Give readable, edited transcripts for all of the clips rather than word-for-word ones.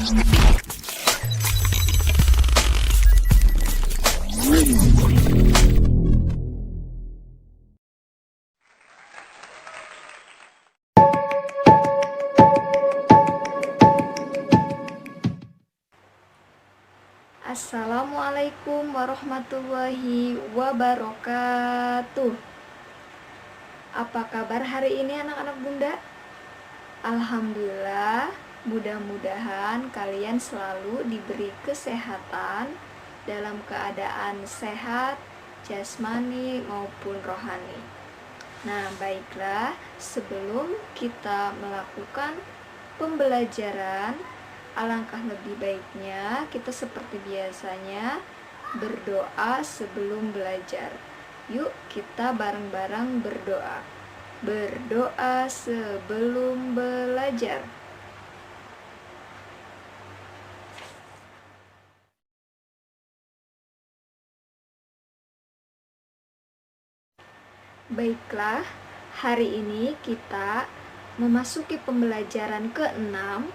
Assalamualaikum warahmatullahi wabarakatuh. Apa kabar hari ini anak-anak bunda? Alhamdulillah, mudah-mudahan kalian selalu diberi kesehatan dalam keadaan sehat, jasmani maupun rohani. Nah, baiklah, sebelum kita melakukan pembelajaran, alangkah lebih baiknya kita seperti biasanya berdoa sebelum belajar. Yuk kita bareng-bareng berdoa. Berdoa sebelum belajar. Baiklah, hari ini kita memasuki pembelajaran ke-6,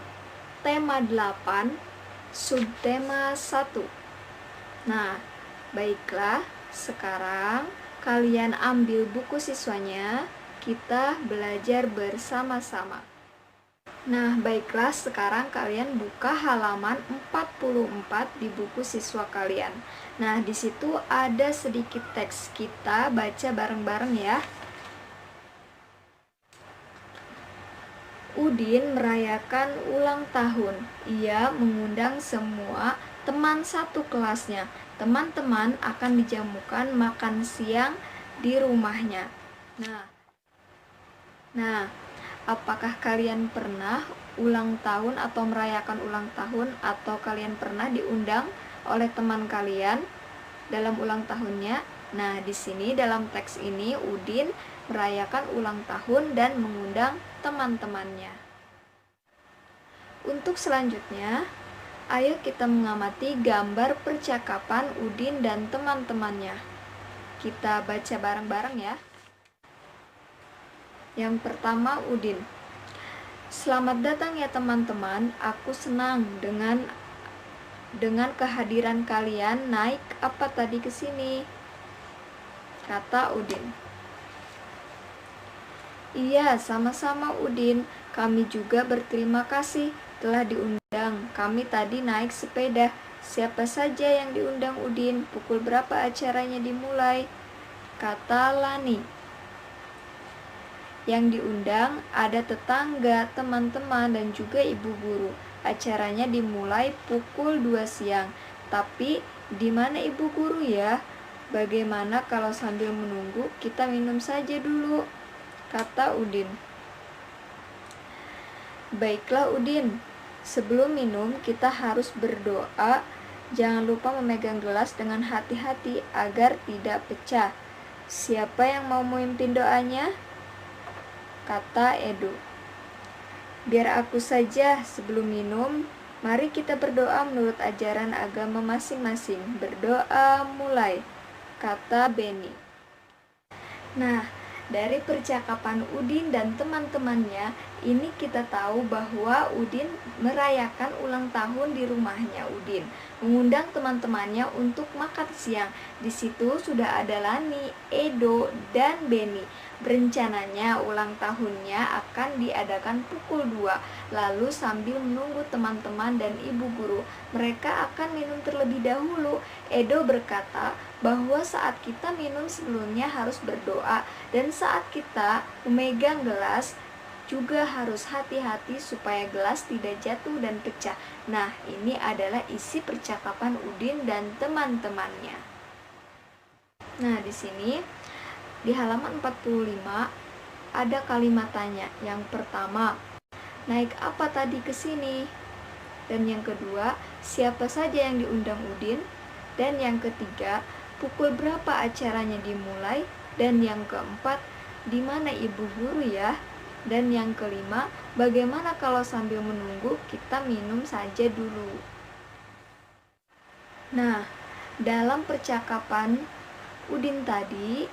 tema 8, subtema 1. Nah, baiklah, sekarang kalian ambil buku siswanya, kita belajar bersama-sama. Nah, baiklah, sekarang kalian buka halaman 44 di buku siswa kalian. Nah, di situ ada sedikit teks, kita baca bareng-bareng ya. Udin merayakan ulang tahun. Ia mengundang semua teman satu kelasnya. Teman-teman akan dijamukan makan siang di rumahnya. Nah, apakah kalian pernah ulang tahun atau merayakan ulang tahun, atau kalian pernah diundang oleh teman kalian dalam ulang tahunnya? Nah, di sini dalam teks ini Udin merayakan ulang tahun dan mengundang teman-temannya. Untuk selanjutnya, ayo kita mengamati gambar percakapan Udin dan teman-temannya. Kita baca bareng-bareng ya. Yang pertama, Udin. Selamat datang ya teman-teman, aku senang dengan kehadiran kalian. Naik apa tadi ke sini? Kata Udin. Iya, sama-sama Udin. Kami juga berterima kasih telah diundang. Kami tadi naik sepeda. Siapa saja yang diundang Udin? Pukul berapa acaranya dimulai? Kata Lani. Yang diundang ada tetangga, teman-teman, dan juga ibu guru. Acaranya dimulai pukul 2 siang. Tapi di mana ibu guru ya? Bagaimana kalau sambil menunggu kita minum saja dulu? Kata Udin. Baiklah Udin, sebelum minum kita harus berdoa. Jangan lupa memegang gelas dengan hati-hati agar tidak pecah. Siapa yang mau memimpin doanya? Kata Edu. Biar aku saja. Sebelum minum, mari kita berdoa menurut ajaran agama masing-masing. Berdoa mulai, kata Beni. Nah, dari percakapan Udin dan teman-temannya, ini kita tahu bahwa Udin merayakan ulang tahun di rumahnya Udin, mengundang teman-temannya untuk makan siang. Di situ sudah ada Lani, Edo, dan Beni. Rencananya ulang tahunnya akan diadakan pukul 2. Lalu sambil menunggu teman-teman dan ibu guru, mereka akan minum terlebih dahulu. Edo berkata bahwa saat kita minum sebelumnya harus berdoa, dan saat kita memegang gelas juga harus hati-hati supaya gelas tidak jatuh dan pecah. Nah, ini adalah isi percakapan Udin dan teman-temannya. Nah, di sini di halaman 45 ada kalimat tanya. Yang pertama, naik apa tadi ke sini? Dan yang kedua, siapa saja yang diundang Udin? Dan yang ketiga, pukul berapa acaranya dimulai? Dan yang keempat, di mana ibu guru ya? Dan yang kelima, bagaimana kalau sambil menunggu kita minum saja dulu? Nah, dalam percakapan Udin tadi,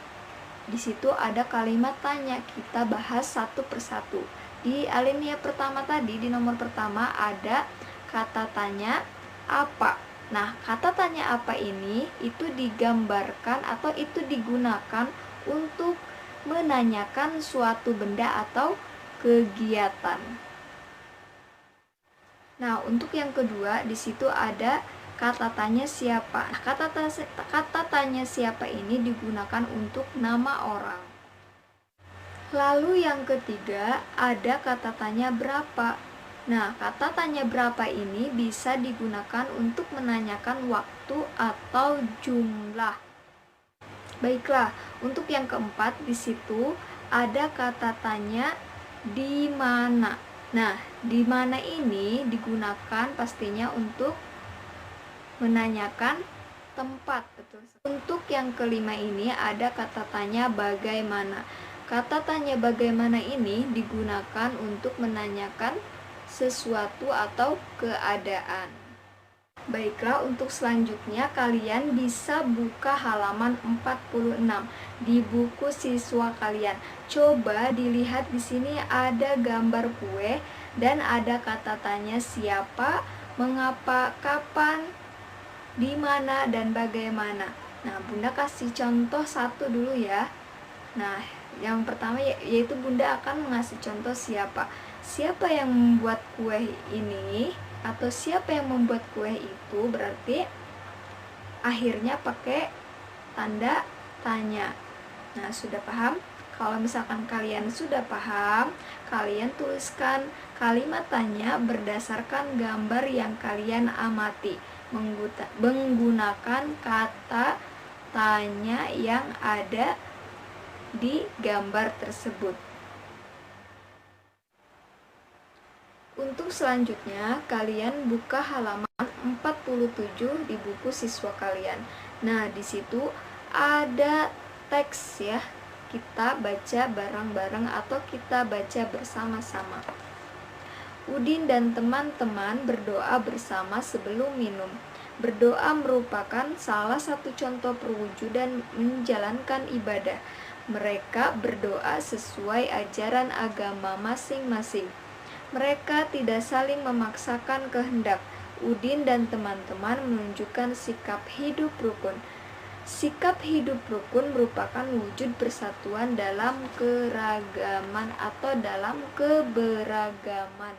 di situ ada kalimat tanya. Kita bahas satu persatu. Di alinea pertama tadi, di nomor pertama ada kata tanya apa. Nah, kata tanya apa ini itu digambarkan atau itu digunakan untuk menanyakan suatu benda atau kegiatan. Nah, untuk yang kedua di situ ada kata tanya siapa. Nah, kata tanya siapa ini digunakan untuk nama orang. Lalu yang ketiga ada kata tanya berapa. Nah, kata tanya berapa ini bisa digunakan untuk menanyakan waktu atau jumlah. Baiklah, untuk yang keempat di situ ada kata tanya di mana. Nah, di mana ini digunakan pastinya untuk menanyakan tempat, betul. Untuk yang kelima ini ada kata tanya bagaimana. Kata tanya bagaimana ini digunakan untuk menanyakan sesuatu atau keadaan. Baiklah, untuk selanjutnya kalian bisa buka halaman 46 di buku siswa kalian. Coba dilihat di sini ada gambar kue dan ada kata tanya siapa, mengapa, kapan, di mana, dan bagaimana. Nah, Bunda kasih contoh satu dulu ya. Nah, yang pertama yaitu Bunda akan mengasih contoh siapa. Siapa yang membuat kue ini atau siapa yang membuat kue itu berarti akhirnya pakai tanda tanya. Nah, sudah paham? Kalau misalkan kalian sudah paham, kalian tuliskan kalimat tanya berdasarkan gambar yang kalian amati menggunakan kata tanya yang ada di gambar tersebut. Untuk selanjutnya, kalian buka halaman 47 di buku siswa kalian. Nah, di situ ada teks ya. Kita baca bareng-bareng atau kita baca bersama-sama. Udin dan teman-teman berdoa bersama sebelum minum. Berdoa merupakan salah satu contoh perwujudan menjalankan ibadah. Mereka berdoa sesuai ajaran agama masing-masing. Mereka tidak saling memaksakan kehendak. Udin dan teman-teman menunjukkan sikap hidup rukun. Sikap hidup rukun merupakan wujud persatuan dalam keragaman atau dalam keberagaman.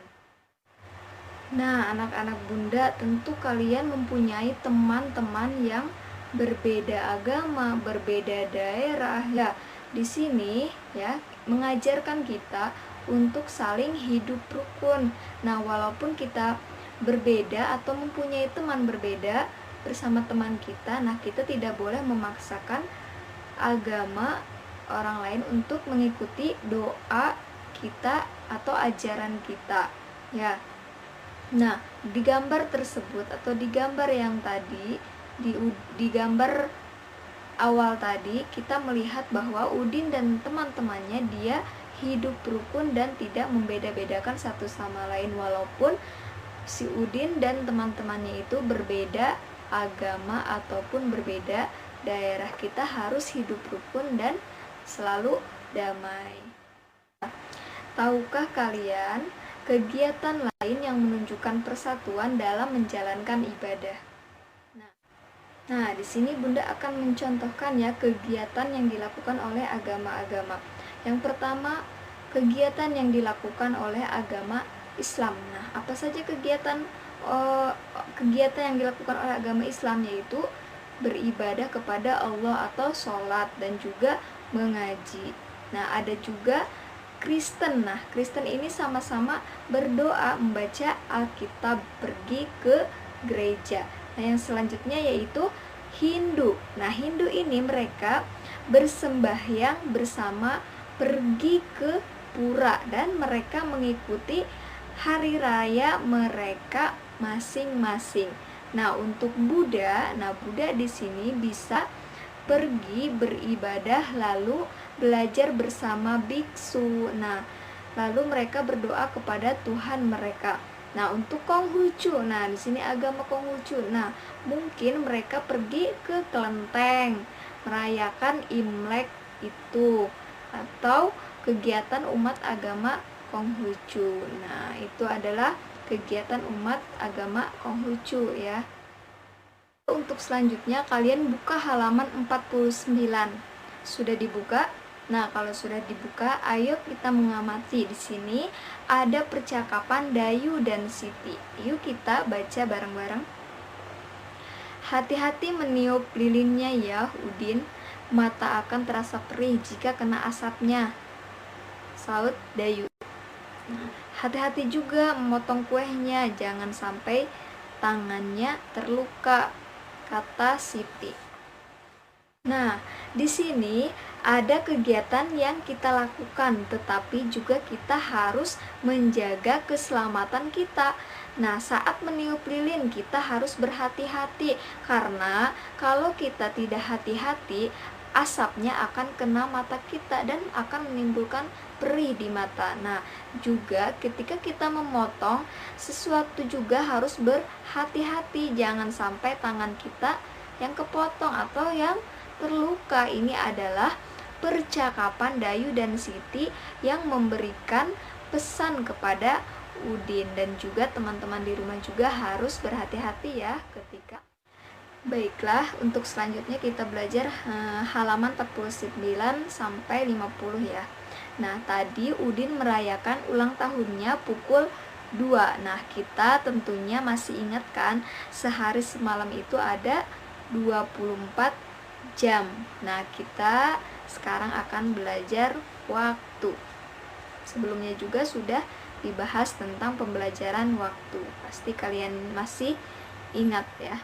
Nah, anak-anak Bunda, tentu kalian mempunyai teman-teman yang berbeda agama, berbeda daerah. Ya, di sini ya mengajarkan kita untuk saling hidup rukun. Nah, walaupun kita berbeda atau mempunyai teman berbeda bersama teman kita, nah kita tidak boleh memaksakan agama orang lain untuk mengikuti doa kita atau ajaran kita. Ya. Nah, di gambar tersebut atau di gambar yang tadi, di gambar awal tadi kita melihat bahwa Udin dan teman-temannya dia hidup rukun dan tidak membeda-bedakan satu sama lain, walaupun si Udin dan teman-temannya itu berbeda agama ataupun berbeda daerah. Kita harus hidup rukun dan selalu damai. Tahukah kalian kegiatan lain yang menunjukkan persatuan dalam menjalankan ibadah? Nah, di sini Bunda akan mencontohkan ya kegiatan yang dilakukan oleh agama-agama. Yang pertama, kegiatan yang dilakukan oleh agama Islam. Nah, apa saja kegiatan yang dilakukan oleh agama Islam, yaitu beribadah kepada Allah atau sholat dan juga mengaji. Nah, ada juga Kristen. Nah, Kristen ini sama-sama berdoa, membaca Alkitab, pergi ke gereja. Nah, yang selanjutnya yaitu Hindu. Nah, Hindu ini mereka bersembahyang bersama, pergi ke pura, dan mereka mengikuti hari raya mereka masing-masing. Nah, untuk Buddha, Buddha di sini bisa pergi beribadah lalu belajar bersama biksu. Nah, lalu mereka berdoa kepada Tuhan mereka. Nah, untuk Konghucu, nah di sini agama Konghucu. Nah, mungkin mereka pergi ke kelenteng merayakan Imlek itu, atau kegiatan umat agama Konghucu. Nah, itu adalah kegiatan umat agama Konghucu ya. Untuk selanjutnya kalian buka halaman 49. Sudah dibuka? Nah, kalau sudah dibuka, ayo kita mengamati. Di sini ada percakapan Dayu dan Siti. Yuk kita baca bareng-bareng. Hati-hati meniup lilinnya ya, Udin. Mata akan terasa perih jika kena asapnya, saut Dayu. Hati-hati juga memotong kuehnya, jangan sampai tangannya terluka, kata Siti. Nah, di sini ada kegiatan yang kita lakukan, tetapi juga kita harus menjaga keselamatan kita. Nah, saat meniup lilin kita harus berhati-hati, karena kalau kita tidak hati-hati, asapnya akan kena mata kita dan akan menimbulkan perih di mata. Nah, juga ketika kita memotong sesuatu juga harus berhati-hati, jangan sampai tangan kita yang kepotong atau yang terluka. Ini adalah percakapan Dayu dan Siti yang memberikan pesan kepada Udin, dan juga teman-teman di rumah juga harus berhati-hati ya ketika. Baiklah, untuk selanjutnya kita belajar halaman 49 sampai 50 ya. Nah, tadi Udin merayakan ulang tahunnya pukul 2. Nah, kita tentunya masih ingat kan, sehari semalam itu ada 24 jam. Nah, kita sekarang akan belajar waktu. Sebelumnya juga sudah dibahas tentang pembelajaran waktu. Pasti kalian masih ingat ya.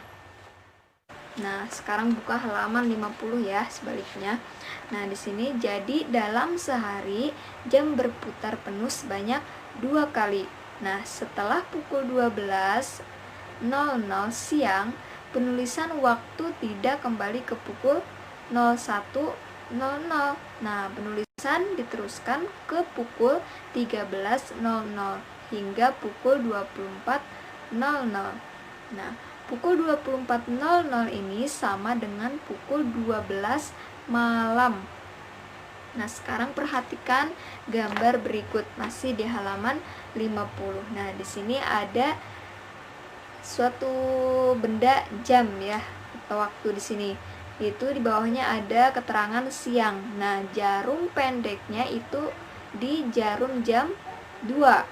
Nah, sekarang buka halaman 50 ya, sebaliknya. Nah, di sini jadi dalam sehari jam berputar penuh sebanyak 2 kali. Nah, setelah pukul 12.00 siang, penulisan waktu tidak kembali ke pukul 01.00. Nah, penulisan diteruskan ke pukul 13.00 hingga pukul 24.00. Nah, pukul 24.00 ini sama dengan pukul 12 malam. Nah, sekarang perhatikan gambar berikut, masih di halaman 50. Nah, di sini ada suatu benda jam ya, atau waktu di sini. Itu di bawahnya ada keterangan siang. Nah, jarum pendeknya itu di jarum jam 2.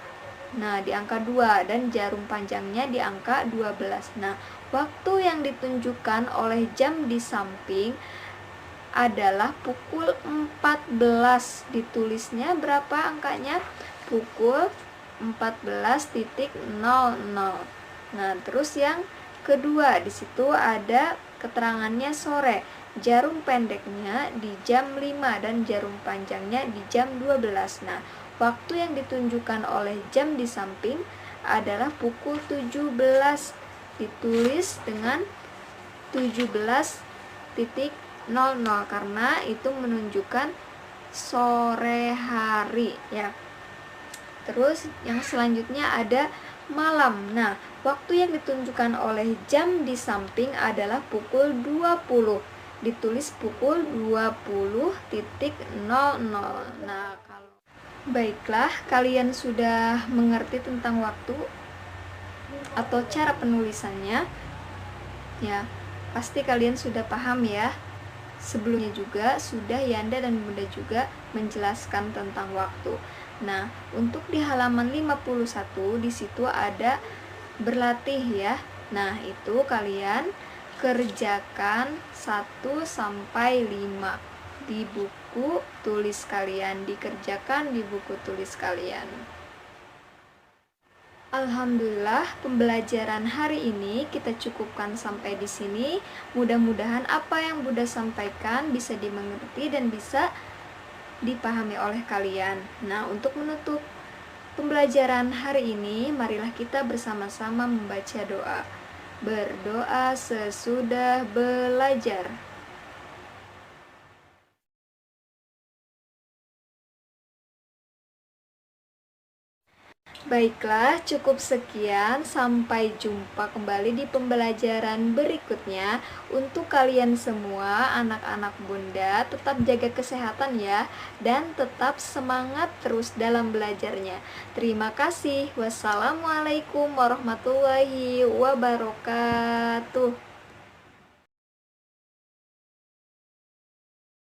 Nah, di angka 2, dan jarum panjangnya di angka 12. Nah, waktu yang ditunjukkan oleh jam di samping adalah pukul 14. Ditulisnya berapa angkanya? Pukul 14.00. Nah, terus yang kedua, di situ ada keterangannya sore. Jarum pendeknya di jam 5 dan jarum panjangnya di jam 12. Nah, waktu yang ditunjukkan oleh jam di samping adalah pukul 17. Ditulis dengan 17.00 karena itu menunjukkan sore hari ya. Terus yang selanjutnya ada malam. Nah, waktu yang ditunjukkan oleh jam di samping adalah pukul 20. Ditulis pukul 20.00. Nah, baiklah, kalian sudah mengerti tentang waktu atau cara penulisannya ya. Pasti kalian sudah paham ya. Sebelumnya juga sudah Yanda dan Bunda juga menjelaskan tentang waktu. Nah, untuk di halaman 51 di situ ada berlatih ya. Nah, itu kalian kerjakan 1 sampai 5 di buku tulis kalian, dikerjakan di buku tulis kalian. Alhamdulillah, pembelajaran hari ini kita cukupkan sampai di sini. Mudah-mudahan apa yang Bunda sampaikan bisa dimengerti dan bisa dipahami oleh kalian. Nah, untuk menutup pembelajaran hari ini, marilah kita bersama-sama membaca doa. Berdoa sesudah belajar. Baiklah, cukup sekian. Sampai jumpa kembali di pembelajaran berikutnya. Untuk kalian semua, anak-anak Bunda, tetap jaga kesehatan ya, dan tetap semangat terus dalam belajarnya. Terima kasih. Wassalamualaikum warahmatullahi wabarakatuh.